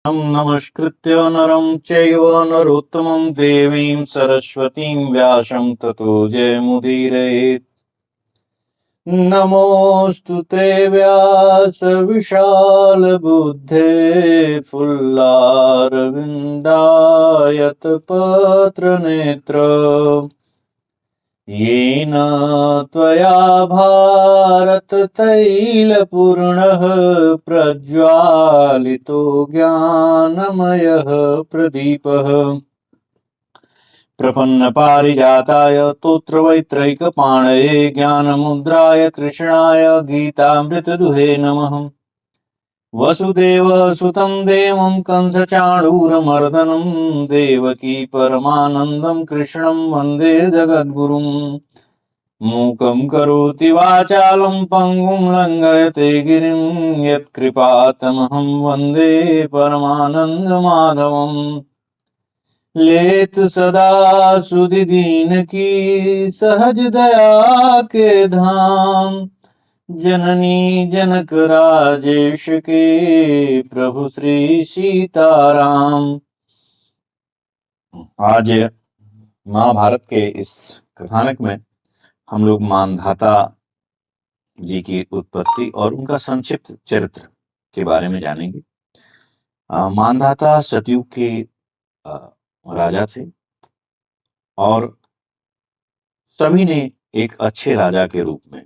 नमस्कृत्य नरं चैव नरोत्तमं देवीं सरस्वतीं व्यासं ततो जयमुदीरयेत्। नमोऽस्तु ते व्यास विशालबुद्धे फुल्लारविन्दायतपत्रनेत्र येन त्वया भारततैलपूर्णः प्रज्वालितो ज्ञानमयः प्रदीपः प्रपन्नपारिजाताय तोत्रवैत्रैकपाणये ज्ञानमुद्राय कृष्णाय गीतामृतदुहे नमः। वसुदेवसुतं देवं कंसचाणूरमर्दनं देवकी परमानन्दं कृष्णं वन्दे जगद्गुरुम्। मूकं करोति वाचालं पङ्गुं लङ्घयते गिरिं यत्कृपातमहं वन्दे परमानन्दमाधवम्। लेत सदा सुधि दीन की सहज दया के धाम, जननी जनक राजेश के प्रभु श्री सीताराम। आज महाभारत के इस कथानक में हम लोग मानधाता जी की उत्पत्ति और उनका संक्षिप्त चरित्र के बारे में जानेंगे। मानधाता सतयुग के राजा थे और सभी ने एक अच्छे राजा के रूप में,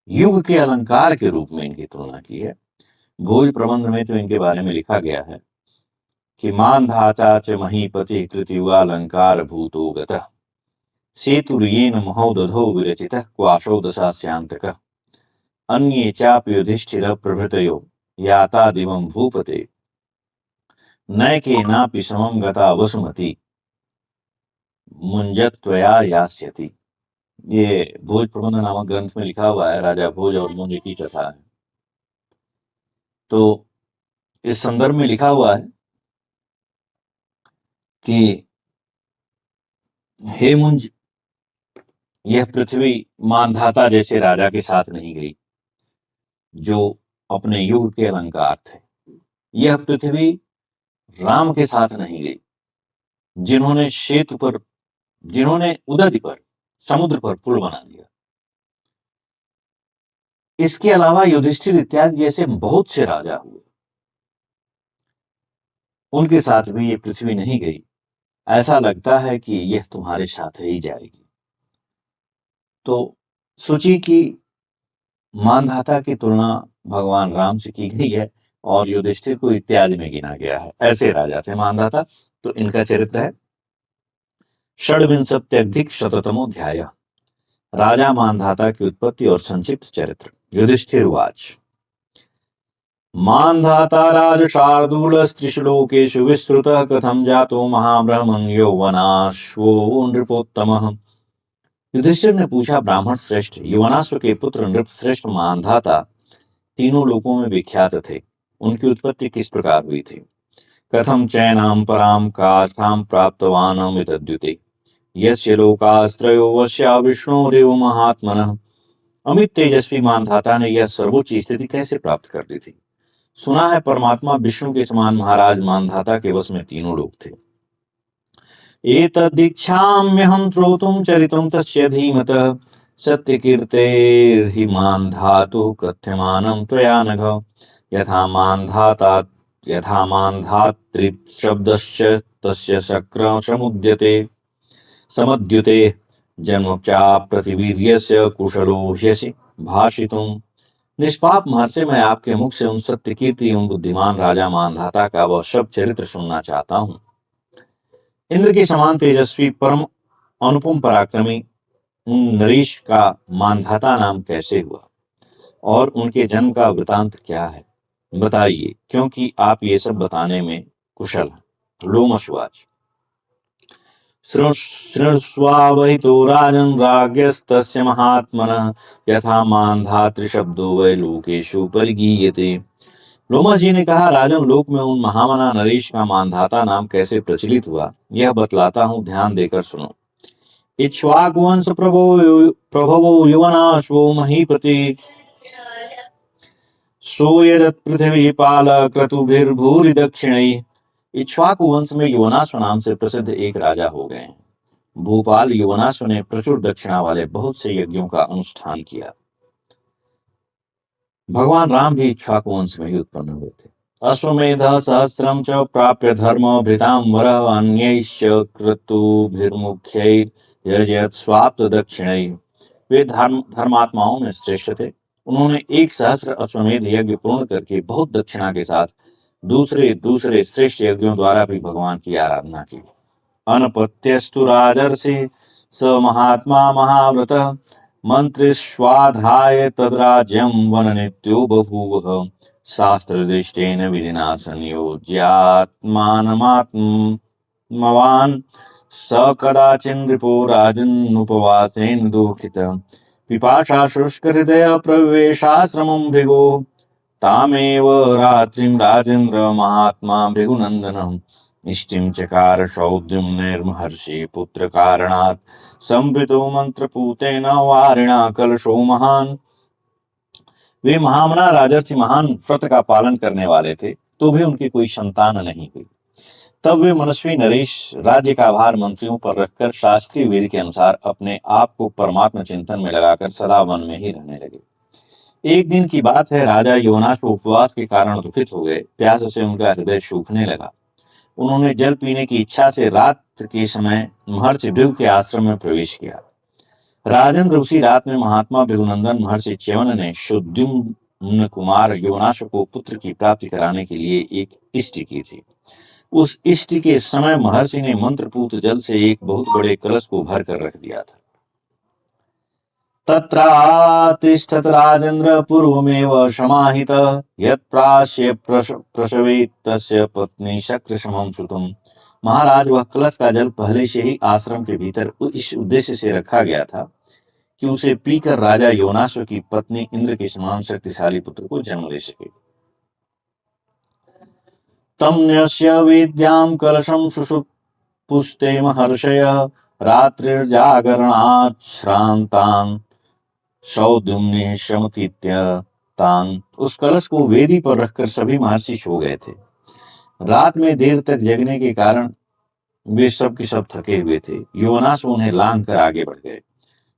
युग के अलंकार के रूप में इनकी तुलना की है। भोज प्रबंध में तो इनके बारे में लिखा गया है कि मानधाता च महीपति कृतियुगालंकार भूतो गतः सेतुर्येन महोदधो विरचितः क्वाशो दशास्यांतकः अन्ये चापि युधिष्ठिरः प्रभृतयो याता दिवं भूपते नैकेनापि समं गता वसुमती मुंजत्वया यास्यति। ये भोज प्रबंध नामक ग्रंथ में लिखा हुआ है, राजा भोज और मुंज की कथा है। तो इस संदर्भ में लिखा हुआ है कि हे मुंज, यह पृथ्वी मानधाता जैसे राजा के साथ नहीं गई जो अपने युग के अलंकार थे। यह पृथ्वी राम के साथ नहीं गई जिन्होंने उदधि पर, समुद्र पर पुल बना दिया। इसके अलावा युधिष्ठिर इत्यादि जैसे बहुत से राजा हुए, उनके साथ भी ये पृथ्वी नहीं गई। ऐसा लगता है कि यह तुम्हारे साथ ही जाएगी। तो सोचिए कि मानधाता की तुलना भगवान राम से की गई है और युधिष्ठिर को इत्यादि में गिना गया है। ऐसे राजा थे मानधाता। तो इनका चरित्र है षड्विंशत्यधिक शततमोऽध्याय, राजा मानधाता की उत्पत्ति और संक्षिप्त चरित्र। युधिष्ठिर उवाच, मानधाता राजशार्दूलस्त्रिषु विस्तृतः कथं जातो महाब्रह्मन् यौवनाश्वो नृपोत्तमः। युधिष्ठिर ने पूछा, ब्राह्मण श्रेष्ठ युवनाश्व के पुत्र नृप श्रेष्ठ मानधाता तीनों लोकों में विख्यात थे, उनकी उत्पत्ति किस प्रकार हुई थी। कथं चैनां परां काष्ठां प्राप्तवानमितद्युते यस्य लोकास्त्रयो वश्या विष्णोरेव महात्मनः। अमित तेजस्वी मानधाता ने यह सर्वोच्च स्थिति कैसे प्राप्त कर ली थी। सुना है परमात्मा विष्णु के समान महाराज मानधाता के वश में तीनों लोग थे। एतदीक्षाम्यहं श्रोतुं चरितं तस्य धीमतः सत्यकीर्तेर्हि मानधातुः कथ्यमानं त्वया नघ। यथा मानधातृशब्दश्च तस्य शक्र समुद्यते जन्मचाप्रतिवीर्यस्य कुशलो ह्यसि भाषितुम्। निष्पाप महर्षि, मैं आपके मुख से उन सत्य कीर्ति एवं बुद्धिमान राजा मानधाता का वह सब चरित्र सुनना चाहता हूँ। इंद्र के समान तेजस्वी परम अनुपम पराक्रमी उन नरेश का मानधाता नाम कैसे हुआ और उनके जन्म का वृतांत क्या है, बताइए, क्योंकि आप ये सब बताने में कुशल हैं। लोमशुवाच, शृण्वस्वावहितो राजन् राज्ञस्तस्य महात्मनः यथा मानधातृशब्दो वै लोकेषु परिगीयते। लोमश जी ने कहा, राजन, लोक में उन महामना नरेश का मानधाता नाम कैसे प्रचलित हुआ, यह बतलाता हूँ, ध्यान देकर सुनो। इक्ष्वाकुवंश प्रभवो युवनाश्वो महीपति सोयजत् पृथिवीपाल क्रतुभिर्भूरि दक्षिणैः इक्ष्वाकु वंश में योनाश्व नाम से प्रसिद्ध एक राजा हो गए हैं। भूपाल योनाश्व ने प्रचुर दक्षिणा वाले बहुत से यज्ञों का अनुष्ठान किया। भगवान राम भी इक्ष्वाकु वंश में ही उत्पन्न हुए थे। अश्वमेध सहस्रम च प्राप्य धर्म भृतांबर अन्यैश्च क्रतुभिर्मुख्यैर्यजयत् स्वाप्त दक्षिणै। वे धर्मात्माओं में श्रेष्ठ थे। उन्होंने 1,000 अश्वमेध यज्ञ पूर्ण करके बहुत दक्षिणा के साथ दूसरे दूसरे श्रेष्ठ यज्ञों द्वारा भी भगवान की आराधना की। अनपत्यस्तु राजर्षि स महात्मा महाव्रत मंत्रिष्वाधाय तद्राज्यं वननित्यो बभूव शास्त्रदृष्टेन विधिना संयोज्यात्मानमात्मवान् स कदाचिन्नृपो राजन्नुपवासेन दुःखितः पिपासा शुष्कहृदय प्रवेशाश्रमं भृगो तामेव रात्रिं राजेन्द्र महात्मा भृगुनन्दनम् इष्टिं चकार सौद्युम्नैर्महर्षि पुत्र कारणात् संवृतो मंत्रपूतेन वारिणा कलशो महान। वे महामना राजर्षि महान व्रत का पालन करने वाले थे, तो भी उनकी कोई संतान नहीं हुई। तब वे मनस्वी नरेश राज्य का भार मंत्रियों पर रखकर शास्त्रीय वेद के अनुसार अपने आप को परमात्मा चिंतन में लगाकर सदा वन में ही रहने लगे। एक दिन की बात है, राजा योनाश उपवास के कारण दुखित हो गए। प्यास से उनका हृदय सूखने लगा। उन्होंने जल पीने की इच्छा से रात के समय महर्षि भृगु के आश्रम में प्रवेश किया। राजेंद्र उसी रात में महात्मा भृगुनंदन महर्षि च्यवन ने शुद्युम्न कुमार योनाश को पुत्र की प्राप्ति कराने के लिए एक इष्टि की थी। उस इष्टि के समय महर्षि ने मंत्रपूत जल से एक बहुत बड़े कलश को भर कर रख दिया था। तत्रातिष्ठत राजेंद्र पूर्वमेव समाहित यत्प्राश्य प्रसवेत् तस्य पत्नी शक्रशमं श्रुतम्। महाराज, वह कलश का जल पहले से ही आश्रम के भीतर इस उद्देश्य से रखा गया था कि उसे पीकर राजा योनाश्व की पत्नी इंद्र के समान शक्तिशाली पुत्र को जन्म दे सके। तम न्यस्य विद्यां कलशं शुशुपुस्ते महर्षय रात्रिर्जागरणात् श्रान्तान् सौद्युम्ने शमतीत्यतान्। उस कलश को वेदी पर रखकर सभी महर्षि सो गए थे। रात में देर तक जगने के कारण वे सब के सब थके हुए थे। योनाश उन्हें लांग कर आगे बढ़ गए।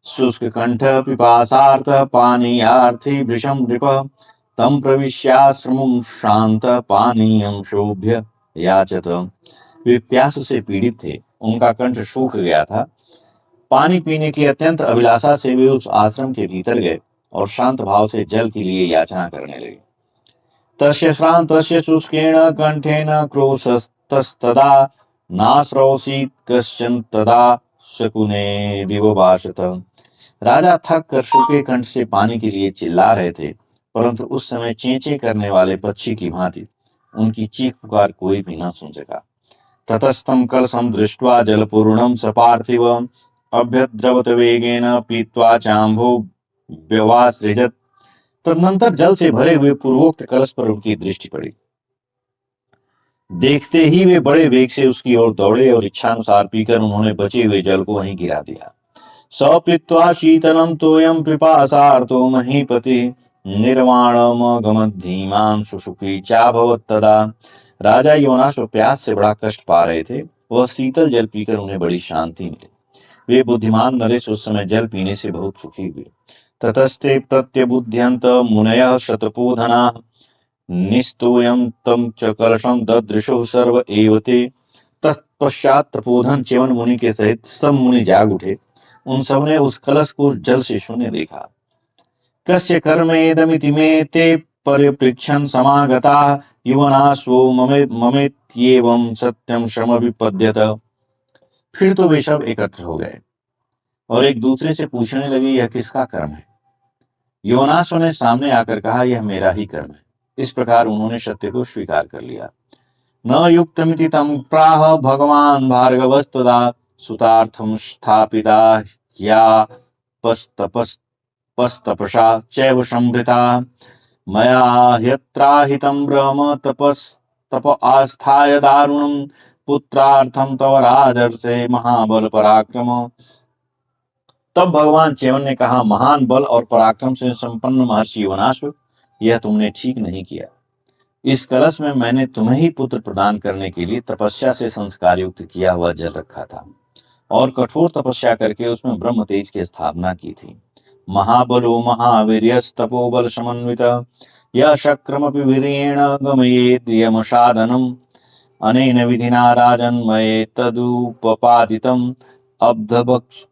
शुष्क कंठ पिपासार्थ पानीयार्थी भृशं नृप तम प्रविश्याश्रमं शांत पानीयं शोभ्य याचत। वे प्यास से पीड़ित थे। उनका कंठ सूख गया था। पानी पीने की अत्यंत अभिलाषा से वे उस आश्रम के भीतर गए और शांत भाव से जल के लिए याचना करने लगे। तस्य श्रान्तस्य शुष्केण कंठेन क्रोशस्तदा नाश्रौसीत् कश्चन तदा शकुने दिवभाषत। राजा थक कर सूखे कंठ से पानी के लिए चिल्ला रहे थे, परंतु उस समय चेंचे करने वाले पक्षी की भांति उनकी चीख पुकार कोई भी न सुन सका। ततस्तं कलशं दृष्ट्वा जलपूर्णं सपार्थिव अभ्यद्रवत वेगेन पीत्वा चाम्भो व्यवासृजत। तदनंतर जल से भरे हुए पूर्वोक्त कलश पर उनकी दृष्टि पड़ी। देखते ही वे बड़े वेग से उसकी ओर दौड़े और इच्छानुसार पीकर उन्होंने बचे हुए जल को वहीं गिरा दिया। सपीत्वा शीतलं तोयं पिपासार्तो महीपति निर्वाणमगमद्धीमान् शुशुकी चाभवत् तदा। राजा योनाश प्यास से बड़ा कष्ट पा रहे थे। वह शीतल जल पीकर उन्हें बड़ी शांति मिली। वे बुद्धिमान नरेश उस समय जल पीने से बहुत सुखी हुए। ततस्ते प्रत्यबुध्यन्त मुनयः शतपोधनाः निस्तोयं तं च कलशं ददृशुः सर्व एव ते। तत्पश्चात तपोधन च्यवन मुनि के सहित सब मुनि जाग उठे। उन सब ने उस कलश को जल से शून्य देखा। कस्य कर्मेदमिति मे ते परिपृच्छन् समागताः युवनाश्वो ममेत्येवं सत्यं श्रमविपद्यत। फिर तो वे सब एकत्र हो गए और एक दूसरे से पूछने लगे, यह किसका कर्म है? योनाश्व ने सामने आकर कहा, यह मेरा ही कर्म है। इस प्रकार उन्होंने सत्य को स्वीकार कर लिया। न युक्तमिति तं प्राह भगवान भार्गवस्तदा सुतार्थं स्थापिता ह्या पस्तपसा चैव संभृता मया ह्यत्राहितं ब्रह्म तप आस्थाय दारुणं पुत्रार्थम तव राजर्षे महाबल पराक्रम। तब भगवान च्यवन ने कहा, महान बल और पराक्रम से संपन्न महर्षि योनाश्व, यह तुमने ठीक नहीं किया। इस कलश में मैंने तुम्हें ही पुत्र प्रदान करने के लिए तपस्या से संस्कार युक्त किया हुआ जल रखा था और कठोर तपस्या करके उसमें ब्रह्म तेज की स्थापना की थी। महाबलो महावीर्यस्तपोबल समन्वित यह शक्रमपि वीर्येण गमयेत् यमसाधनम् अनेन विधिना राजन्मये तदुपपादितम्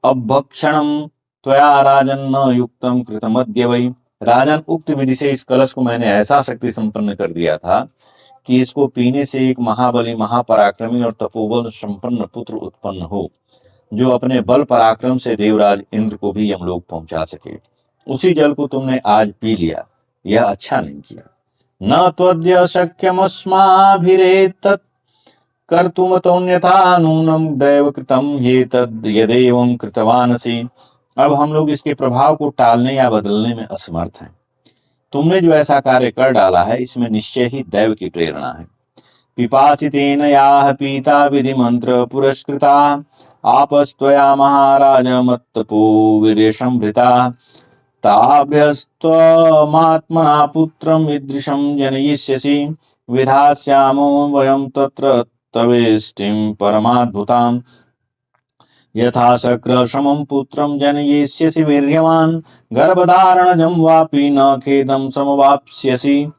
अभक्षणम् त्वया राजन न युक्तम कृतमद्य वै। राजन, उक्त विधि से इस कलश को मैंने ऐसा शक्ति संपन्न कर दिया था कि इसको पीने से एक महाबली महापराक्रमी और तपोबल संपन्न पुत्र उत्पन्न हो, जो अपने बल पराक्रम से देवराज इंद्र को भी यमलोक पहुंचा सके। उसी जल को तुमने आज पी लिया, यह अच्छा नहीं किया। न त्वद्य शक्यमस्माभिरेतत् कर्तुमतोऽन्यथा नूनं दैवकृतं ह्येतद् यदेवं कृतवानसि। अब हम लोग इसके प्रभाव को टालने या बदलने में असमर्थ हैं। तुमने जो ऐसा कार्य कर डाला है, इसमें निश्चय ही दैव की प्रेरणा है। पिपासितेन याः पीता विधि मंत्र पुरस्कृता आपस्त्वया महाराज मत्तपो वीर्यसंभृता ताभ्यस्त्वमात्मना पुत्रम् ईदृशं जनयिष्यसि विधास्यामो वयं तत्र तवेष्टिं परमाद्भुताम् यथा शक्र समं पुत्रं जनयिष्यसि वीर्यवान् गर्भधारणजं वापि न खेदं समवाप्स्यसि।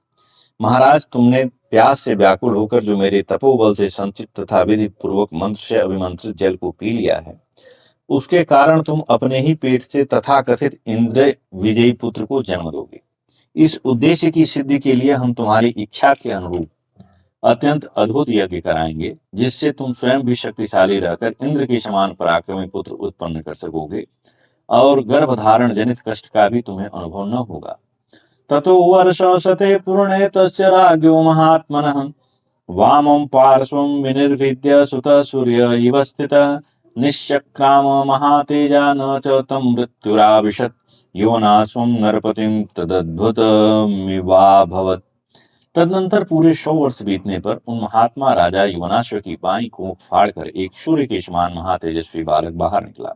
महाराज, तुमने प्यास से व्याकुल होकर जो मेरे तपोबल से संचित तथा विधि पूर्वक मंत्र से अभिमंत्रित जल को पी लिया है, उसके कारण तुम अपने ही पेट से तथाकथित इंद्र विजयी पुत्र को जन्म दोगे। इस उद्देश्य की सिद्धि के लिए हम तुम्हारी इच्छा के अनुरूप अत्यंत अद्भुत यज्ञ कराएंगे, जिससे तुम स्वयं भी शक्तिशाली रहकर इंद्र के समान पराक्रमी पुत्र उत्पन्न कर सकोगे और गर्भधारण जनित कष्ट का भी तुम्हें अनुभव न होगा। ततो वर्षशते पूर्णे तस्य राज्ञो महात्मनः वामं पार्श्वं विनिर्भिद्य सुतः सूर्य इव स्थितः निश्चक्राम महातेजा न च तं मृत्युराविशत् योनाश्वं नरपतिं तदद्भुतमिवाभवत्। तदनंतर पूरे 100 वर्ष बीतने पर उन महात्मा राजा युवनाश्व की बाईं कोख फाड़कर एक सूर्य के समान महातेजस्वी बालक बाहर निकला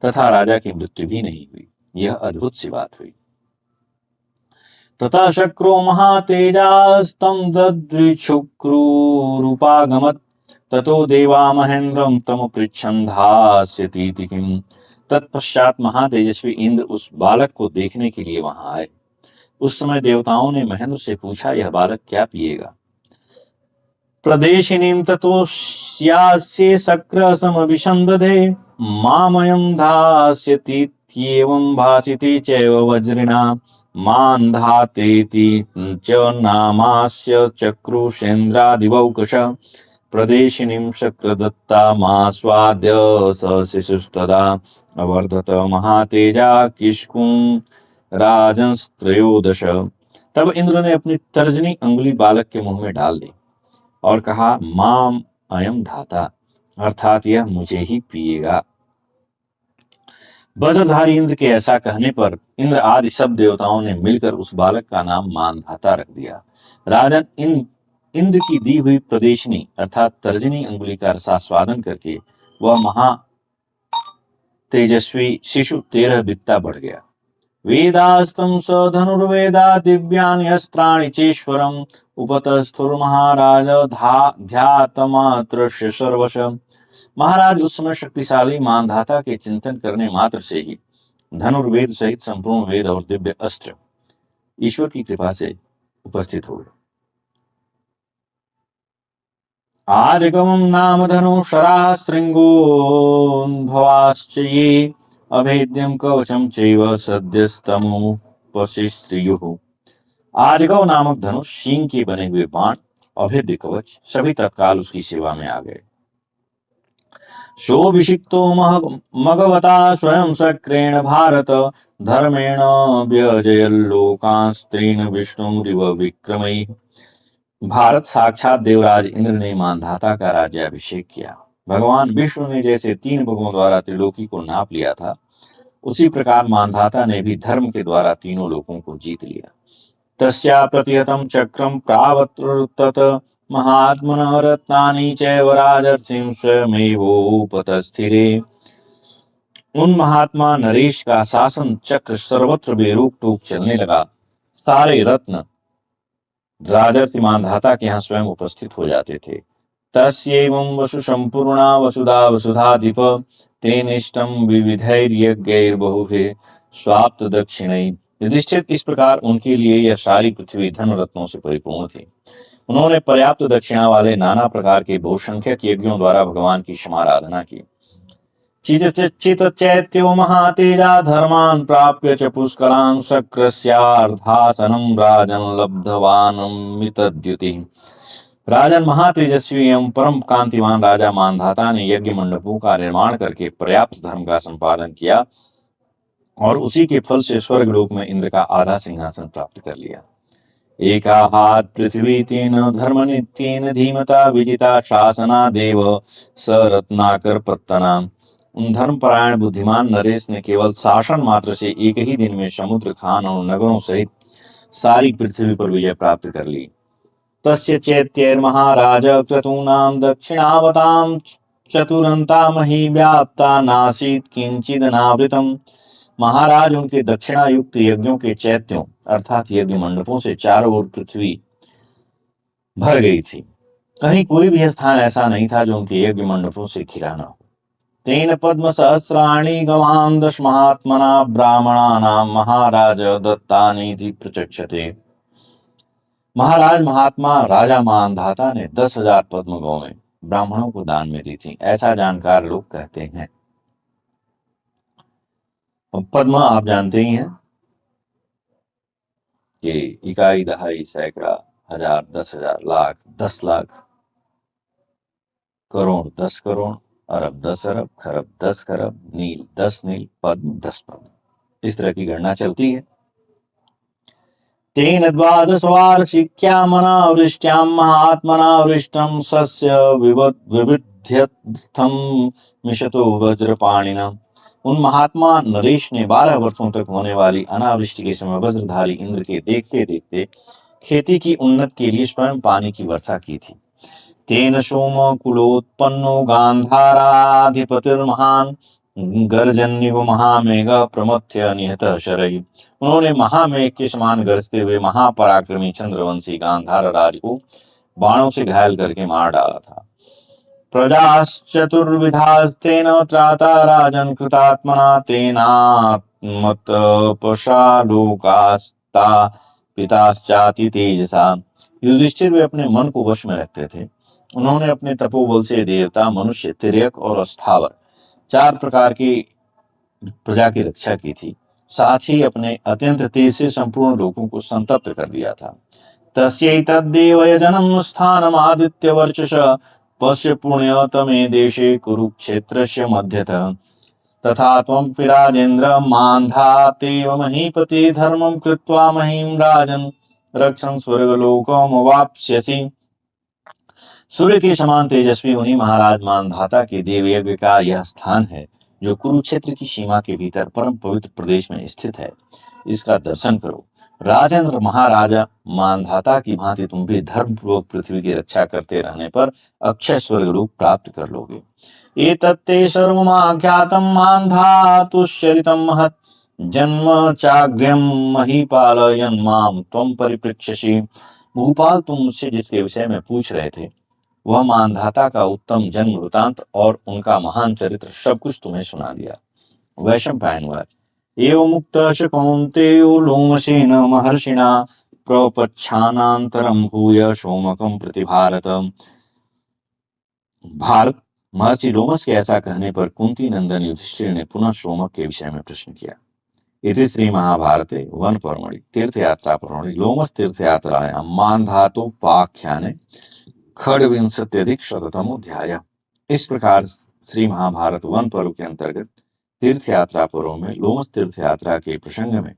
तथा राजा की मृत्यु भी नहीं हुई। यह अद्भुत सी बात हुई। तथा शक्रो महातेजास्तं ददृशुक्रूरूपागमत् ततो देवा महेंद्रम तम पृच्छन् धास्यतीति किम्। तत्पश्चात महातेजस्वी इंद्र उस बालक को देखने के लिए वहां आए। उस समय देवताओं ने महेंद्र से पूछा, यह बालक क्या पिएगा? प्रदेशिनीं ततोऽस्यास्य शक्र समभिषन्दधे मामयं धास्यतीत्येवं भासिते चैव वज्रिणा मान्धातेति च नामास्य चक्रुषेन्द्रादिवौकश प्रदेशिनीं शक्रदत्तामास्वाद्य स शिशुस्तदा अवर्धत महातेजा किष्कुं राजंस्त्रयोदश। तब इंद्र ने अपनी तर्जनी अंगुली बालक के मुंह में डाल दी और कहा, माम अयम धाता, अर्थात यह मुझे ही पिएगा। वज्रधारी इंद्र के ऐसा कहने पर इंद्र आदि सब देवताओं ने मिलकर उस बालक का नाम मानधाता रख दिया। राजन, इंद्र की दी हुई प्रदेशनी अर्थात तर्जनी अंगुली का रसास्वादन करके वह महा तेजस्वी शिशु 13 बित्ता बढ़ गया। वेदास्तं स धनुर्वेदा दिव्यानि अस्त्राणि चेश्वरम् उपतस्थुर्महाराज ध्यातमात्रस्य सर्वश। महाराज, उस समय शक्तिशाली मानधाता के चिंतन करने मात्र से ही धनुर्वेद सहित संपूर्ण वेद और दिव्य अस्त्र ईश्वर की कृपा से उपस्थित हो गए। आजगमं नाम धनुषरा शृंगोन्भवाश्च ये अभेद्यं कवचम चैव सद्यस्तमुपशिश्रियुः। आजगव नामक धनुष, शींग के बने हुए बाण, अभेद्य कवच सभी तत्काल उसकी सेवा में आ गए। शोभिषिक्तो मघवता स्वयं शक्रेण भारत धर्मेण व्यजयल्लोकांस्त्रीन् विष्णुरिव विक्रमैः। भारत, साक्षात देवराज इंद्र ने मानधाता का राज्याभिषेक किया। भगवान विष्णु ने जैसे 3 भुगों द्वारा त्रिलोकी को नाप लिया था, उसी प्रकार मानधाता ने भी धर्म के द्वारा तीनों लोकों को जीत लिया। तस्या प्रतिहतं चक्रम प्रावर्तत महात्मनः रत्नानि चैव राजर्षिं स्वयमेवोपतस्थिरे। उन महात्मा नरेश का शासन चक्र सर्वत्र बेरोक टोक चलने लगा। सारे रत्न राजर्षि मानधाता के यहाँ स्वयं उपस्थित हो जाते थे। तस्यैवं वसु संपूर्णा वसुधा वसुधाधिप तेनिष्टं विविधैर्यज्ञैर्बहुभिः स्वाप्त दक्षिणै। युधिष्ठिर इस प्रकार उनके लिए यह सारी पृथ्वी धन रत्नों से परिपूर्ण थी। उन्होंने पर्याप्त दक्षिणा वाले नाना प्रकार के बहुसंख्यक यज्ञों द्वारा भगवान की समाराधना की। चित चैत्यो महातेजा धर्मान् प्राप्य च पुष्कलान् शक्रस्यार्धासनं राजन् लब्धवानमितद्युतिः। राजन महातेजस्वी एवं परम कांतिमान राजा मानधाता ने यज्ञ मंडपों का निर्माण करके पर्याप्त धर्म का संपादन किया और उसी के फल से स्वर्गलोक में इंद्र का आधा सिंहासन प्राप्त कर लिया। एकाहात पृथ्वी तेन धर्म नित्येन धीमता विजिता शासना देव स रत्नाकर पत्तना। उन धर्मपरायण बुद्धिमान नरेश ने केवल शासन मात्र से एक ही दिन में समुद्र खान और नगरों सहित सारी पृथ्वी पर विजय प्राप्त कर ली। तस्य चैत्यैर्महाराज क्रतूनां दक्षिणावतां चतुरंता मही व्याप्ता नासीत किंचिदनावृतम्। महाराज उनके दक्षिणा युक्त यज्ञों के चैत्यों अर्थात यज्ञ मंडपों से चारों ओर पृथ्वी भर गई थी। कहीं कोई भी स्थान ऐसा नहीं था जो उनके यज्ञ मंडपों से घिरा न हो। तेन पद्म सहस्राणि गवां दश महात्मना ब्राह्मणानां महाराज दत्तानीति प्रचक्षते। महाराज महात्मा राजा मानधाता ने 10,000 पद्म गौएं ब्राह्मणों को दान में दी थी, ऐसा जानकार लोग कहते हैं। पद्म आप जानते ही हैं कि इकाई दहाई सैकड़ा हजार 10,000 लाख 10 लाख करोड़ 10 करोड़ अरब 10 अरब खरब 10 खरब नील 10 नील पद्म 10 पद्म, इस तरह की गणना चलती है। तेन द्वादशवार्षिक्यामनावृष्ट्यां महात्मनावृष्टं सस्य विविध्यर्थं मिशतो वज्रपाणिना। उन महात्मा नरेश ने 12 वर्षों तक होने वाली अनावृष्टि के समय वज्रधारी इंद्र के देखते देखते खेती की उन्नत के लिए स्वयं पानी की वर्षा की थी। तेन सोम कुलोत्पन्नो गांधाराधिपतिर्महान गर्जन्यव महामेघ प्रमथ्य निहतः शरयि। उन्होंने महामेघ के समान गरजते हुए महापराक्रमी चंद्रवंशी गांधार राज को बाणों से घायल करके मार डाला था। प्रजाश्चतुर्विधास्तेन त्राता राजन् कृतात्मना तेनात्मतपशालोकास्ता पिताश्चाति तेजसा। युधिष्ठिर वे अपने मन को वश में रखते थे। उन्होंने अपने तपोबल से देवता मनुष्य तिर्यक और स्थावर 4 प्रकार की प्रजा की रक्षा की थी, साथ ही अपने अत्यंत तेज से संपूर्ण लोगों को संतप्त कर दिया था। तस्यैतद्देव यजनं स्थानमादित्यवर्चस पश्य पुण्यतमे देशे कुरुक्षेत्रस्य मध्यतः। तथा त्वं राजेन्द्र मान्धातेव महीपते धर्मं कृत्वा महीं राजन् रक्षन् स्वर्गलोकमवाप्स्यसि। सूर्य के समान तेजस्वी उन्हीं महाराज मानधाता के देवयज्ञ का यह स्थान है जो कुरुक्षेत्र की सीमा के भीतर परम पवित्र प्रदेश में स्थित है। इसका दर्शन करो। राजेंद्र महाराजा मानधाता की भांति तुम भी धर्म पूर्वक पृथ्वी की रक्षा करते रहने पर अक्षय स्वर्गलोक प्राप्त कर लोगे। एतत्ते सर्वमाख्यातं मानधातुश्चरितं महत् जन्म चाग्र्यं महीपाल यन्मां त्वं परिपृच्छसि। भूपाल, तुम मुझसे जिसके विषय में पूछ रहे थे वह मानधाता का उत्तम जन्म वृतांत और उनका महान चरित्र सब कुछ तुम्हें सुना दिया। वैशंपायनवाच एवमुक्तश्च कौन्तेयो लोमशेन महर्षिणा प्रपच्छानान्तरं भूय सोमकं प्रति भारत। महर्षि लोमस के ऐसा कहने पर कुंती नंदन युधिष्ठिर ने पुनः सोमक के विषय में प्रश्न किया। इति श्री महाभारते वन पर्वणि तीर्थयात्रा पर्वणि लोमस तीर्थयात्रायां मानधातोपाख्याने खड्विंशत्यधिकशततमोऽध्याय। इस प्रकार श्री महाभारत वन पर्व के अंतर्गत तीर्थयात्रा पर्व में लोमस तीर्थयात्रा के प्रसंग में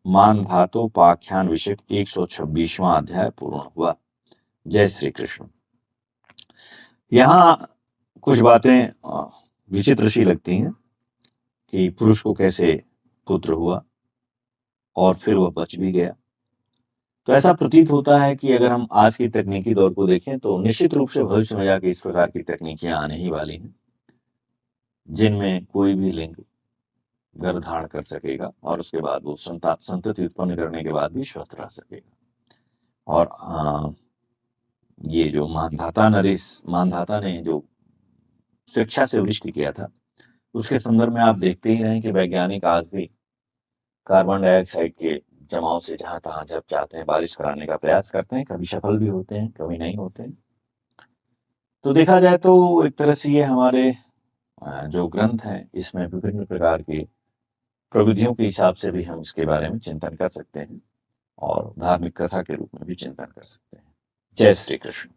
मानधातोपाख्यान विषय 126वां अध्याय पूर्ण हुआ। जय श्री कृष्ण। यहाँ कुछ बातें विचित्र सी लगती हैं कि पुरुष को कैसे पुत्र हुआ और फिर वह बच भी गया। तो ऐसा प्रतीत होता है कि अगर हम आज की तकनीकी दौर को देखें तो निश्चित रूप से भविष्य में जाके इस प्रकार की तकनीकियां आने ही वाली हैं जिनमें कोई भी लिंग गर्भ धारण कर सकेगा और उसके बाद वो संतति उत्पन्न करने के बाद भी स्वस्थ रह सकेगा। और ये जो मानधाता ने जो शिक्षा से वृष्टि किया था, उसके संदर्भ में आप देखते ही रहे कि वैज्ञानिक आज भी कार्बन डाइऑक्साइड के जमाव से जहाँ-तहाँ जब चाहते हैं बारिश कराने का प्रयास करते हैं, कभी सफल भी होते हैं, कभी नहीं होते हैं। तो देखा जाए तो एक तरह से ये हमारे जो ग्रंथ हैं, इसमें विभिन्न प्रकार की प्रविधियों के हिसाब से भी हम इसके बारे में चिंतन कर सकते हैं और धार्मिक कथा के रूप में भी चिंतन कर सकते हैं। जय श्री कृष्ण।